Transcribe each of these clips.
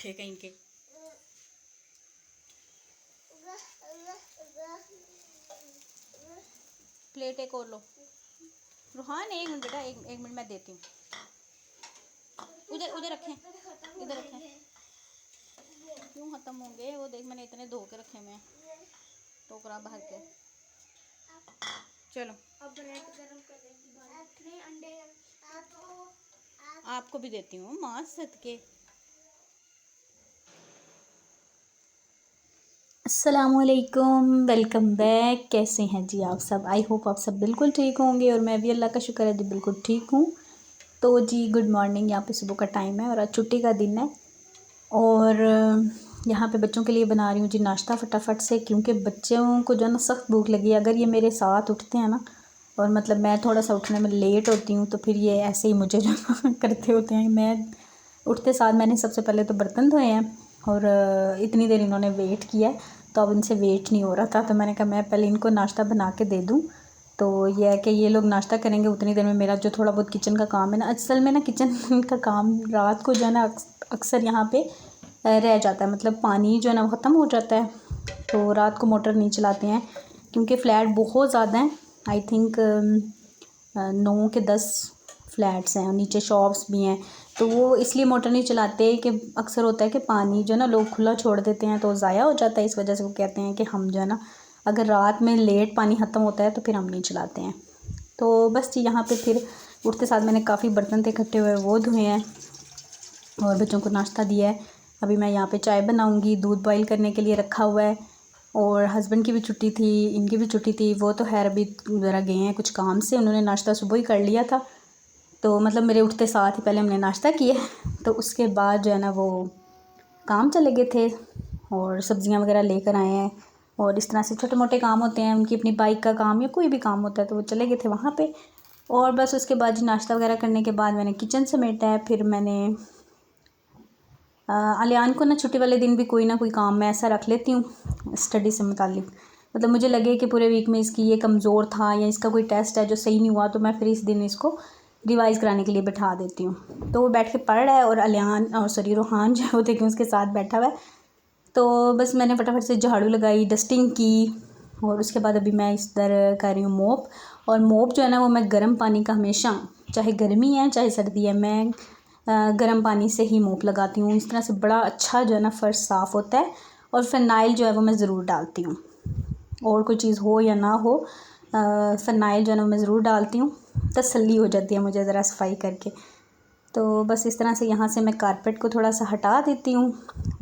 भूखे कहीं के। प्लेट एक और लो रूहान, एक मिनट बेटा, एक मिनट मैं देती हूँ। उधर उधर रखें, इधर रखें। क्यों ख़त्म होंगे वो? देख मैंने इतने धो के रखे हुए हैं टोकरा भर के। चलो अब ब्रेड गरम करने की बात नहीं, अंडे आपको भी देती हूँ माँ सदके। अस्सलामुअलैकुम, वेलकम बैक। कैसे हैं जी आप सब? आई होप आप सब बिल्कुल ठीक होंगे और मैं भी अल्लाह का शुक्र है जी बिल्कुल ठीक हूँ। तो जी गुड मॉर्निंग। यहाँ पे सुबह का टाइम है और आज छुट्टी का दिन है और यहाँ पे बच्चों के लिए बना रही हूँ जी नाश्ता फटाफट से, क्योंकि बच्चों को जो है ना सख्त भूख लगी है। अगर ये मेरे साथ उठते हैं ना और मतलब मैं थोड़ा सा उठने में लेट होती हूँ तो फिर ये ऐसे ही मुझे जो करते होते हैं। मैं उठते साथ मैंने सबसे पहले तो बर्तन धोए हैं और इतनी देर इन्होंने वेट किया है तो अब इनसे वेट नहीं हो रहा था, तो मैंने कहा मैं पहले इनको नाश्ता बना के दे दूँ। तो ये है कि ये लोग नाश्ता करेंगे, उतनी देर में मेरा जो थोड़ा बहुत किचन का काम है ना, असल में ना किचन का काम रात को जो है ना अक्सर यहाँ पे रह जाता है। मतलब पानी जो है ना वो ख़त्म हो जाता है तो रात को मोटर नहीं चलाते हैं क्योंकि फ़्लैट बहुत ज़्यादा हैं। आई थिंक 9 के 10 फ्लैट्स हैं और नीचे शॉप्स भी हैं, तो वो इसलिए मोटर नहीं चलाते कि अक्सर होता है कि पानी जो है ना लोग खुला छोड़ देते हैं तो ज़ाया हो जाता है। इस वजह से वो कहते हैं कि हम जो है ना अगर रात में लेट पानी ख़त्म होता है तो फिर हम नहीं चलाते हैं। तो बस जी यहाँ पे फिर उठते साथ मैंने काफ़ी बर्तन थे इकट्ठे हुए वो धोए हैं और बच्चों को नाश्ता दिया है। अभी मैं यहाँ पे चाय बनाऊँगी, दूध बॉईल करने के लिए रखा हुआ है और हस्बैंड की भी छुट्टी थी, इनकी भी छुट्टी थी। वो तो खैर अभी ज़रा गए हैं कुछ काम से, उन्होंने नाश्ता सुबह ही कर लिया था। तो मतलब मेरे उठते साथ ही पहले हमने नाश्ता किया तो उसके बाद जो है ना वो काम चले गए थे और सब्ज़ियाँ वगैरह लेकर आए हैं और इस तरह से छोटे मोटे काम होते हैं उनकी, अपनी बाइक का काम या कोई भी काम होता है तो वो चले गए थे वहाँ पे। और बस उसके बाद जी नाश्ता वगैरह करने के बाद मैंने किचन समेटा है। फिर मैंने अलियान को ना छुट्टी वाले दिन भी कोई ना कोई काम मैं ऐसा रख लेती हूँ स्टडी से मुतालिक। मतलब मुझे लगे कि पूरे वीक में इसकी ये कमज़ोर था या इसका कोई टेस्ट है जो सही नहीं हुआ तो मैं फिर इस दिन इसको रिवाइज़ कराने के लिए बैठा देती हूँ। तो वो बैठ के पढ़ रहा है और अलियान और सॉरी रूहान जो है वो देखें उसके साथ बैठा हुआ है। तो बस मैंने फटाफट से झाड़ू लगाई, डस्टिंग की और उसके बाद अभी मैं इस तरह कर रही हूँ मोप। और मोप जो है ना वो मैं गर्म पानी का हमेशा, चाहे गर्मी है चाहे सर्दी है, मैं गर्म पानी से ही मोप लगाती हूँ। इस तरह से बड़ा अच्छा जो है ना फ़र्श साफ़ होता है। और फ़िनाइल जो है वो मैं ज़रूर डालती हूँ, और कोई चीज़ हो या ना हो फ़िनाइल जो है ना मैं ज़रूर डालती हूँ, तसल्ली हो जाती है मुझे ज़रा सफाई करके। तो बस इस तरह से यहाँ से मैं कारपेट को थोड़ा सा हटा देती हूँ।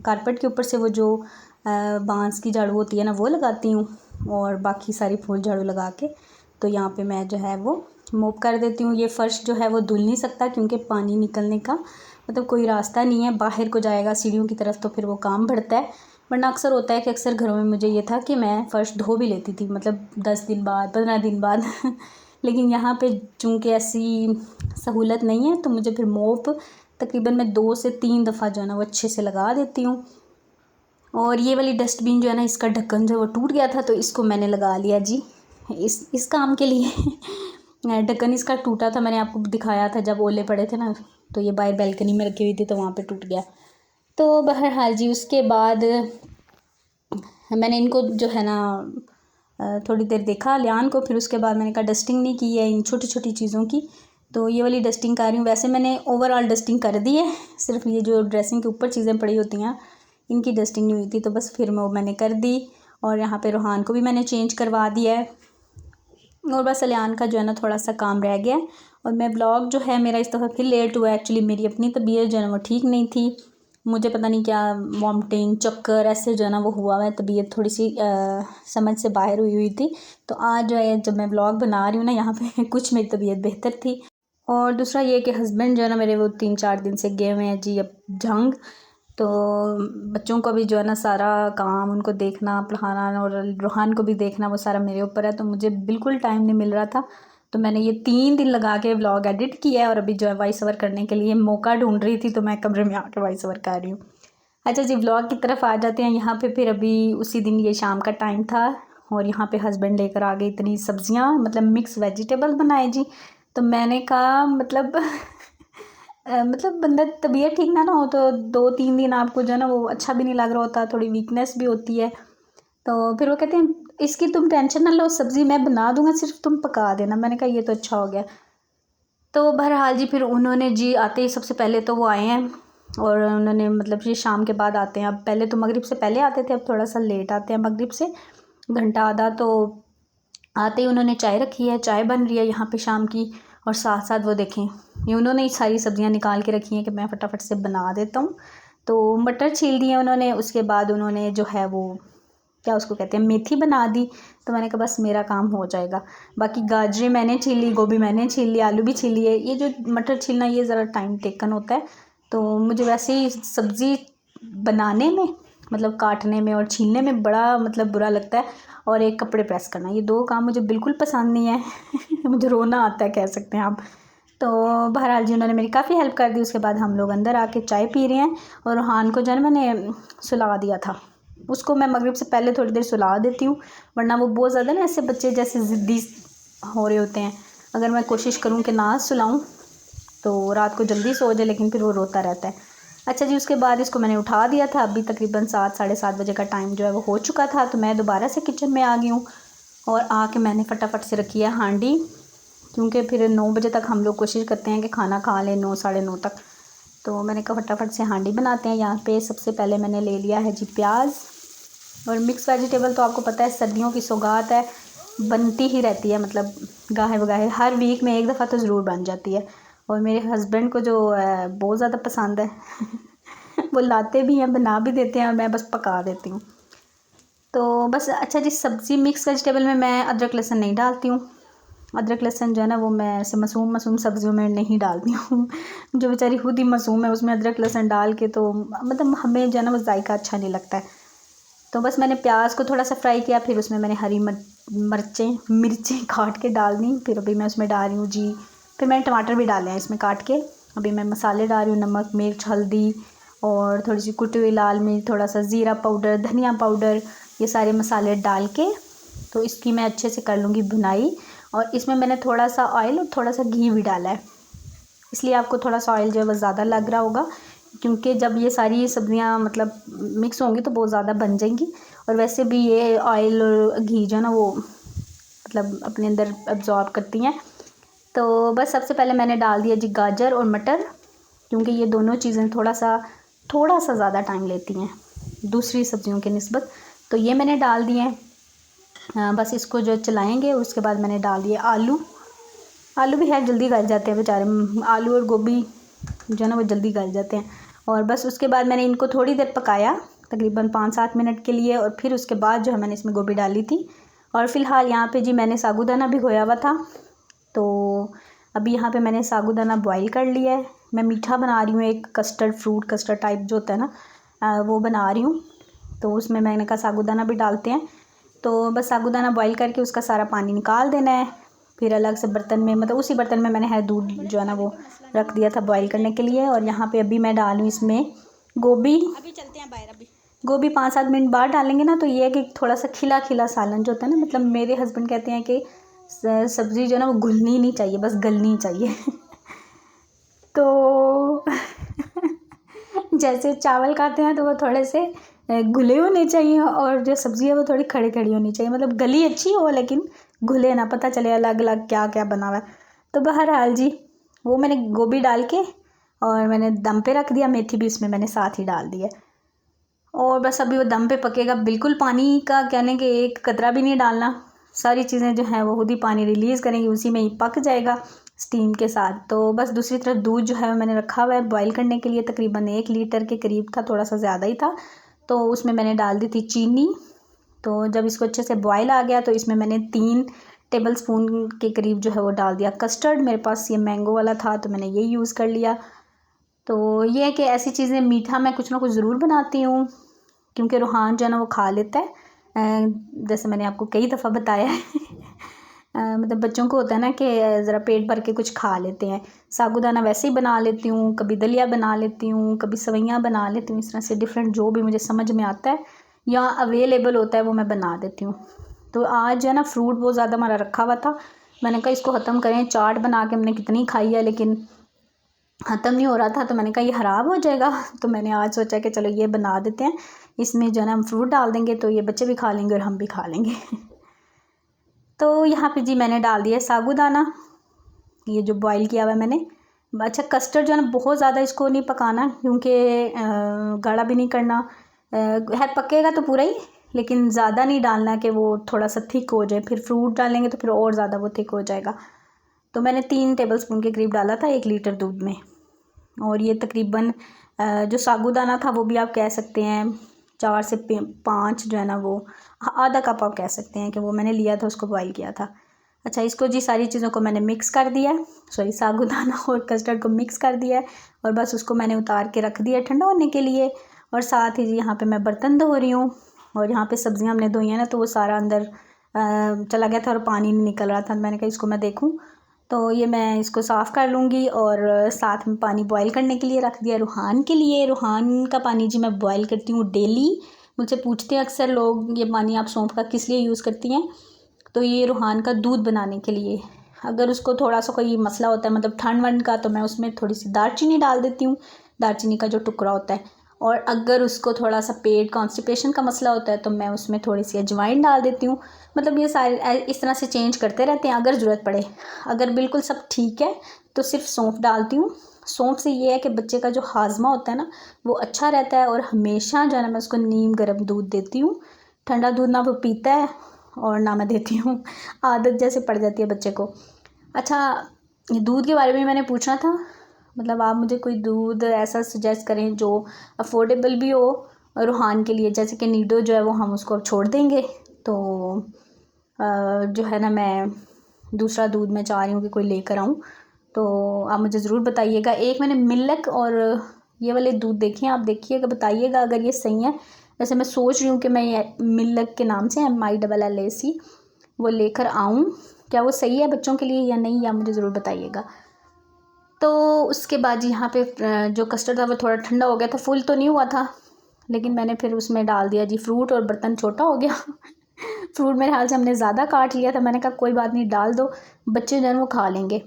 कारपेट के ऊपर से वो जो बांस की झाड़ू होती है ना वो लगाती हूँ और बाकी सारी फूल झाड़ू लगा के तो यहाँ पे मैं जो है वो मोप कर देती हूँ। ये फ़र्श जो है वो धुल नहीं सकता क्योंकि पानी निकलने का मतलब कोई रास्ता नहीं है, बाहर को जाएगा सीढ़ियों की तरफ तो फिर वो काम बढ़ता है। वरना अक्सर होता है कि अक्सर घरों में मुझे ये था कि मैं फ़र्श धो भी लेती थी, मतलब 10 दिन बाद 15 दिन बाद लेकिन यहाँ पे चूँकि ऐसी सहूलत नहीं है तो मुझे फिर मोप तकरीबन मैं 2 से 3 दफ़ा जो है ना वो अच्छे से लगा देती हूँ। और ये वाली डस्टबिन जो है ना इसका ढक्कन जो वो टूट गया था तो इसको मैंने लगा लिया जी इस काम के लिए। ढक्कन इसका टूटा था, मैंने आपको दिखाया था जब ओले पड़े थे ना, तो ये बाहर बैल्कनी में रखी हुई थी तो वहाँ पे टूट गया। तो बहरहाल जी उसके बाद मैंने इनको जो है ना थोड़ी देर देखा लियान को, फिर उसके बाद मैंने कहा डस्टिंग नहीं की है इन छोटी छोटी चीज़ों की, तो ये वाली डस्टिंग कर रही हूँ। वैसे मैंने ओवरऑल डस्टिंग कर दी है, सिर्फ ये जो ड्रेसिंग के ऊपर चीज़ें पड़ी होती हैं इनकी डस्टिंग नहीं हुई थी, तो बस फिर मैंने कर दी। और यहाँ पे रूहान को भी मैंने चेंज करवा दिया है और बस अलियान का जो है ना थोड़ा सा काम रह गया है। और मैं ब्लॉग जो है मेरा इस दफ़ा फिर लेट हुआ है, एक्चुअली मेरी अपनी तबीयत जो है ना वो ठीक नहीं थी, मुझे पता नहीं क्या वॉमिटिंग चक्कर ऐसे जो है ना वो हुआ है, तबीयत थोड़ी सी समझ से बाहर हुई हुई थी। तो आज जो है जब मैं ब्लॉग बना रही हूँ ना यहाँ पे कुछ मेरी तबीयत बेहतर थी। और दूसरा ये कि हस्बैंड जो है ना मेरे वो 3-4 दिन से गए हुए हैं जी अब जंग, तो बच्चों को भी जो है ना सारा काम उनको देखना पढ़ाना और रूहान को भी देखना वो सारा मेरे ऊपर है, तो मुझे बिल्कुल टाइम नहीं मिल रहा था। तो मैंने ये 3 दिन लगा के व्लॉग एडिट किया है और अभी जो है वॉइस ओवर करने के लिए मौका ढूंढ रही थी तो मैं कमरे में आकर वॉइस ओवर कर रही हूँ। अच्छा जी व्लॉग की तरफ आ जाते हैं। यहाँ पे फिर अभी उसी दिन ये शाम का टाइम था और यहाँ पे हस्बैंड लेकर आ गए इतनी सब्जियाँ, मतलब मिक्स वेजिटेबल बनाए जी। तो मैंने कहा मतलब मतलब बंदा तबीयत ठीक ना हो तो 2-3 दिन आपको जो है ना वो अच्छा भी नहीं लग रहा होता, थोड़ी वीकनेस भी होती है। तो फिर वो कहते हैं इसकी तुम टेंशन ना लो, सब्ज़ी मैं बना दूंगा, सिर्फ तुम पका देना। मैंने कहा ये तो अच्छा हो गया। तो बहरहाल जी फिर उन्होंने जी आते ही सबसे पहले तो वो आए हैं और उन्होंने मतलब ये शाम के बाद आते हैं। अब पहले तो मगरिब से पहले आते थे, अब थोड़ा सा लेट आते हैं मगरिब से घंटा आधा। तो आते ही उन्होंने चाय रखी है, चाय बन रही है यहाँ पे शाम की, और साथ साथ वो देखें ये उन्होंने सारी सब्जियाँ निकाल के रखी हैं कि मैं फटाफट से बना देता हूँ। तो मटर छील दिए उन्होंने, उसके बाद उन्होंने जो है वो क्या उसको कहते हैं मेथी बना दी। तो मैंने कहा बस मेरा काम हो जाएगा। बाकी गाजरें मैंने छील ली, गोभी मैंने छील ली, आलू भी छील लिए। ये जो मटर छीलना ये ज़रा टाइम टेकन होता है, तो मुझे वैसे ही सब्ज़ी बनाने में मतलब काटने में और छीलने में बड़ा मतलब बुरा लगता है। और एक कपड़े प्रेस करना, ये 2 काम मुझे बिल्कुल पसंद नहीं है मुझे रोना आता है कह सकते हैं आप। तो बहरहाल जी उन्होंने मेरी काफ़ी हेल्प कर दी। उसके बाद हम लोग अंदर आके चाय पी रहे हैं। और रूहान को जो है ना मैंने सुला दिया था, उसको मैं मगरिब से पहले थोड़ी देर सुला देती हूँ, वरना वो बहुत ज़्यादा ना ऐसे बच्चे जैसे ज़िद्दी हो रहे होते हैं। अगर मैं कोशिश करूँ कि ना सुलाऊँ तो रात को जल्दी सो जाए, लेकिन फिर वो रोता रहता है। अच्छा जी, उसके बाद इसको मैंने उठा दिया था। अभी तकरीबन 7 साढ़े 7 बजे का टाइम जो है वो हो चुका था। तो मैं दोबारा से किचन में आ गई हूँ और आके मैंने फटाफट से रखी है हांडी, क्योंकि फिर 9 बजे तक हम लोग कोशिश करते हैं कि खाना खा लें, 9 साढ़े 9 तक। तो मैंने कहा फटाफट से हांडी बनाते हैं। यहाँ पे सबसे पहले मैंने ले लिया है जी प्याज और मिक्स वेजिटेबल। तो आपको पता है सर्दियों की सौगात है, बनती ही रहती है, मतलब गाहे बगाहे हर वीक में एक दफ़ा तो ज़रूर बन जाती है। और मेरे हस्बैंड को जो बहुत ज़्यादा पसंद है वो लाते भी हैं, बना भी देते हैं, और मैं बस पका देती हूँ। तो बस अच्छा जी, सब्ज़ी मिक्स वेजिटेबल में मैं अदरक लहसुन नहीं डालती हूँ। अदरक लहसुन जो है ना वो मैं ऐसे मासूम सब्जियों में नहीं डालती हूँ जो बेचारी खुद ही मासूम है उसमें अदरक लहसुन डाल के तो मतलब हमें जो है ना वो जायका अच्छा नहीं लगता है। तो बस मैंने प्याज को थोड़ा सा फ्राई किया, फिर उसमें मैंने हरी मिर्चें काट के डाल दी। फिर अभी मैं उसमें डाल रही हूँ जी, फिर मैंने टमाटर भी डाले हैं इसमें काट के। अभी मैं मसाले डाल रही हूँ, नमक मिर्च हल्दी और थोड़ी सी कुटी हुई लाल मिर्च, थोड़ा सा ज़ीरा पाउडर, धनिया पाउडर, ये सारे मसाले डाल के तो इसकी मैं अच्छे से कर लूँगी भुनाई। और इसमें मैंने थोड़ा सा ऑयल और थोड़ा सा घी भी डाला है, इसलिए आपको थोड़ा सा ऑयल जो है वो ज़्यादा लग रहा होगा, क्योंकि जब ये सारी सब्ज़ियाँ मतलब मिक्स होंगी तो बहुत ज़्यादा बन जाएंगी। और वैसे भी ये ऑयल और घी जो है ना वो मतलब अपने अंदर अब्ज़ॉर्ब करती हैं। तो बस सबसे पहले मैंने डाल दिया जी गाजर और मटर, क्योंकि ये दोनों चीज़ें थोड़ा सा ज़्यादा टाइम लेती हैं दूसरी सब्ज़ियों के निस्बत। तो ये मैंने डाल दिए हैं। बस इसको जो चलाएँगे। उसके बाद मैंने डाल दिए आलू। आलू भी है जल्दी गल जाते हैं बेचारे, आलू और गोभी जो है ना वो जल्दी गल जाते हैं। और बस उसके बाद मैंने इनको थोड़ी देर पकाया, तकरीबन 5-7 मिनट के लिए। और फिर उसके बाद जो है मैंने इसमें गोभी डाली थी। और फ़िलहाल यहाँ पे जी मैंने साबूदाना भिगोया हुआ था, तो अभी यहाँ पे मैंने साबूदाना बॉईल कर लिया है। मैं मीठा बना रही हूँ, एक कस्टर्ड टाइप जो होता है ना वो बना रही हूँ। तो उसमें मैंने कहा साबूदाना भी डालते हैं। तो बस साबूदाना बॉईल करके उसका सारा पानी निकाल देना है। फिर अलग से बर्तन में, मतलब उसी बर्तन में मैंने है दूध जो है ना वो रख दिया था बॉईल करने के लिए। और यहाँ पे अभी मैं डालूँ इसमें गोभी। अभी चलते हैं बाहर। अभी गोभी 5-7 मिनट बाद डालेंगे ना तो ये है कि थोड़ा सा खिला खिला सालन जो होता है ना, मतलब मेरे हस्बैंड कहते हैं कि सब्ज़ी जो है ना वो घुलनी नहीं चाहिए, बस गलनी चाहिए तो जैसे चावल खाते हैं तो वो थोड़े से घुले होने चाहिए, और जो सब्ज़ी है वो थोड़ी खड़ी खड़ी होनी चाहिए, मतलब गली अच्छी हो लेकिन घुले ना, पता चले अलग अलग क्या क्या बना हुआ है। तो बहरहाल जी वो मैंने गोभी डाल के और मैंने दम पे रख दिया। मेथी भी इसमें मैंने साथ ही डाल दी है। और बस अभी वो दम पे पकेगा, बिल्कुल पानी का कहने के एक कतरा भी नहीं डालना। सारी चीज़ें जो हैं वो खुद ही पानी रिलीज़ करेंगी, उसी में ही पक जाएगा स्टीम के साथ। तो बस दूसरी तरफ दूध जो है मैंने रखा हुआ है बॉईल करने के लिए, तकरीबन 1 लीटर के करीब था, थोड़ा सा ज़्यादा ही था। तो उसमें मैंने डाल दी थी चीनी। तो जब इसको अच्छे से बॉयल आ गया तो इसमें मैंने 3 टेबल स्पून के करीब जो है वो डाल दिया कस्टर्ड। मेरे पास ये मैंगो वाला था तो मैंने ये यूज़ कर लिया। तो ये है कि ऐसी चीज़ें मीठा मैं कुछ ना कुछ ज़रूर बनाती हूँ, क्योंकि रूहान जो है ना वो खा लेता है। जैसे मैंने आपको कई दफ़ा बताया है मतलब बच्चों को होता है ना कि ज़रा पेट भर के कुछ खा लेते हैं। साबूदाना वैसे ही बना लेती हूँ, कभी दलिया बना लेती हूँ, कभी सवैयाँ बना लेती हूँ, इस तरह से डिफरेंट जो भी मुझे समझ में आता है या अवेलेबल होता है वो मैं बना देती हूँ। तो आज जो है ना फ्रूट बहुत ज़्यादा हमारा रखा हुआ था, मैंने कहा इसको ख़त्म करें। चाट बना के हमने कितनी खाई है, लेकिन ख़त्म नहीं हो रहा था, तो मैंने कहा ये ख़राब हो जाएगा। तो मैंने आज सोचा कि चलो ये बना देते हैं, इसमें जो है ना हम फ्रूट डाल देंगे तो ये बच्चे भी खा लेंगे और हम भी खा लेंगे। तो यहाँ पे जी मैंने डाल दिया साबूदाना, ये जो बॉईल किया हुआ है मैंने। अच्छा, कस्टर्ड जो है ना बहुत ज़्यादा इसको नहीं पकाना, क्योंकि गाढ़ा भी नहीं करना है, पकेगा तो पूरा ही, लेकिन ज़्यादा नहीं डालना कि वो थोड़ा सा थिक हो जाए, फिर फ्रूट डालेंगे तो फिर और ज़्यादा वो थिक हो जाएगा। तो मैंने 3 टेबलस्पून के करीब डाला था 1 लीटर दूध में। और ये तकरीबन जो साबूदाना था वो भी आप कह सकते हैं 4 से 5 जो है ना वो आधा कप आप कह सकते हैं कि वो मैंने लिया था, उसको बॉईल किया था। अच्छा, इसको जी सारी चीज़ों को मैंने मिक्स कर दिया है, सॉरी साबूदाना और कस्टर्ड को मिक्स कर दिया है, और बस उसको मैंने उतार के रख दिया ठंडा होने के लिए। और साथ ही जी यहाँ पे मैं बर्तन धो रही हूँ, और यहाँ पे सब्जियाँ हमने धोई हैं ना, तो वो सारा अंदर चला गया था और पानी नहीं निकल रहा था। मैंने कहा इसको मैं देखूँ, तो ये मैं इसको साफ़ कर लूँगी। और साथ में पानी बॉईल करने के लिए रख दिया रूहान के लिए। रूहान का पानी जी मैं बॉईल करती हूँ डेली। मुझसे पूछते हैं अक्सर लोग ये पानी आप सौंफ का किस लिए यूज़ करती हैं, तो ये रूहान का दूध बनाने के लिए। अगर उसको थोड़ा सा कोई मसला होता है, मतलब ठंड वंड का, तो मैं उसमें थोड़ी सी दालचीनी डाल देती हूँ, दालचीनी का जो टुकड़ा होता है। और अगर उसको थोड़ा सा पेट कॉन्स्टिपेशन का मसला होता है तो मैं उसमें थोड़ी सी अजवाइन डाल देती हूँ। मतलब ये सारे इस तरह से चेंज करते रहते हैं अगर ज़रूरत पड़े। अगर बिल्कुल सब ठीक है तो सिर्फ सौंफ डालती हूँ। सौंफ से ये है कि बच्चे का जो हाजमा होता है ना वो अच्छा रहता है। और हमेशा जो है ना मैं उसको नीम गर्म दूध देती हूँ, ठंडा दूध ना वो पीता है और ना मैं देती हूँ, आदत जैसे पड़ जाती है बच्चे को। अच्छा, ये दूध के बारे में मैंने पूछना था, मतलब आप मुझे कोई दूध ऐसा सजेस्ट करें जो अफोर्डेबल भी हो रूहान के लिए। जैसे कि नीडो जो है वो हम उसको अब छोड़ देंगे, तो जो है ना मैं दूसरा दूध मैं चाह रही हूँ कि कोई लेकर आऊँ, तो आप मुझे ज़रूर बताइएगा। एक मैंने मिल्क और ये वाले दूध देखे हैं, आप देखिएगा बताइएगा अगर ये सही है। वैसे मैं सोच रही हूँ कि मैं ये मिल्क के नाम से MILLAC वो लेकर आऊँ, क्या वो सही है बच्चों के लिए या नहीं, या मुझे ज़रूर बताइएगा। तो उसके बाद यहाँ पे जो कस्टर्ड था वो थोड़ा ठंडा हो गया था, फुल तो नहीं हुआ था, लेकिन मैंने फिर उसमें डाल दिया जी फ्रूट, और बर्तन छोटा हो गया। फ्रूट मेरे ख्याल से हमने ज़्यादा काट लिया था। मैंने कहा कोई बात नहीं, डाल दो, बच्चे जो है वो खा लेंगे,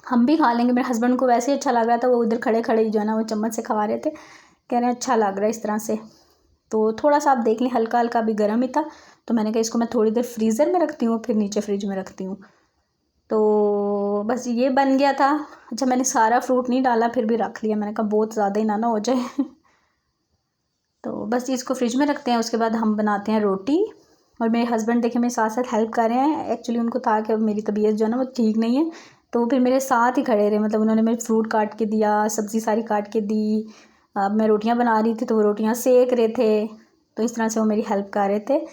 हम भी खा लेंगे। मेरे हस्बैंड को वैसे ही अच्छा लग रहा था, वो उधर खड़े खड़े जो है ना वो चम्मच से खा रहे थे, कह रहे हैं अच्छा लग रहा है इस तरह से। तो थोड़ा सा आप देख लें, हल्का हल्का अभी गर्म ही था, तो मैंने कहा इसको मैं थोड़ी देर फ्रीज़र में रखती हूँ, फिर नीचे फ्रिज में रखती हूँ। तो बस ये बन गया था। अच्छा, मैंने सारा फ्रूट नहीं डाला, फिर भी रख लिया, मैंने कहा बहुत ज़्यादा ही ना हो जाए। तो बस इसको फ्रिज में रखते हैं, उसके बाद हम बनाते हैं रोटी। और मेरे हस्बैंड देखे मेरे साथ साथ हेल्प कर रहे हैं। एक्चुअली उनको था कि मेरी तबीयत जो है ना वो ठीक नहीं है, तो वो फिर मेरे साथ ही खड़े रहे, मतलब उन्होंने मेरे फ्रूट काट के दिया, सब्ज़ी सारी काट के दी। अब मैं रोटियां बना रही थी तो वो रोटियां सेक रहे थे, तो इस तरह से वो मेरी हेल्प कर रहे थे।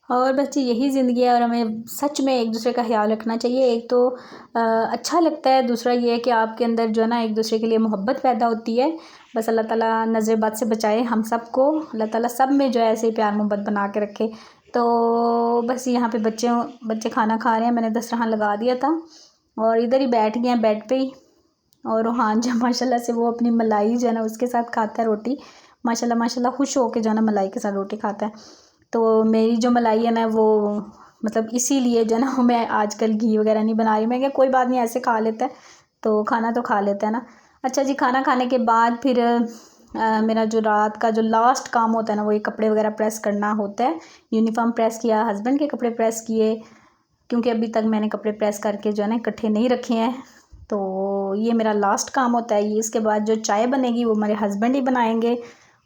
और बस यही ज़िंदगी है, और हमें सच में एक दूसरे का ख्याल रखना चाहिए। एक तो अच्छा लगता है, दूसरा ये है कि आपके अंदर जो है ना एक दूसरे के लिए मोहब्बत पैदा होती है। बस अल्लाह ताला नज़र बद से बचाए हम सब को, अल्लाह ताला सब में जो है ऐसे ही प्यार मोहब्बत बना के रखे। तो बस यहाँ पे बच्चे खाना खा रहे हैं, मैंने दस्तरखान लगा दिया था और इधर ही बैठ गए हैं बेड पे ही। और रूहान जो माशाल्लाह से वो अपनी मलाई जो है ना उसके साथ खाता है रोटी, माशाल्लाह माशाल्लाह खुश होके जो है ना मलाई के साथ रोटी खाता है। तो मेरी जो मलाई है ना वो मतलब इसीलिए जो है ना मैं आजकल घी वगैरह नहीं बना रही। मैं क्या कोई बात नहीं, ऐसे खा लेता है तो खाना तो खा लेता है ना। अच्छा जी, खाना खाने के बाद फिर मेरा जो रात का जो लास्ट काम होता है ना वो ये कपड़े वगैरह प्रेस करना होता है। यूनिफॉर्म प्रेस किया, हस्बैंड के कपड़े प्रेस किए, क्योंकि अभी तक मैंने कपड़े प्रेस करके जो है ना इकट्ठे नहीं रखे हैं। तो ये मेरा लास्ट काम होता है। ये इसके बाद जो चाय बनेगी वो मेरे हस्बैंड ही बनाएंगे।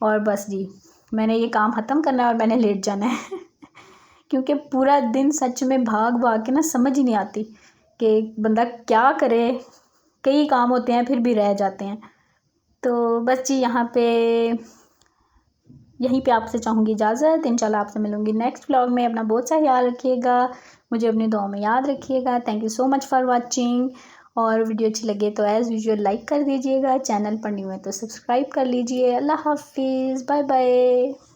और बस जी, मैंने ये काम ख़त्म करना है और मैंने लेट जाना है। क्योंकि पूरा दिन सच में भाग भाग के ना समझ ही नहीं आती कि बंदा क्या करे। कई काम होते हैं फिर भी रह जाते हैं। तो बस जी यहाँ पे यहीं पे आपसे चाहूँगी इजाज़त। इंशाल्लाह आपसे मिलूँगी नेक्स्ट व्लॉग में। अपना बहुत सा ख्याल रखिएगा, मुझे अपनी दुआ में याद रखिएगा। Thank you so much for watching. और वीडियो अच्छी लगे तो एज़ यूजुअल लाइक कर दीजिएगा, चैनल पर न्यू है तो सब्सक्राइब कर लीजिए। अल्लाह हाफिज़, बाय बाय।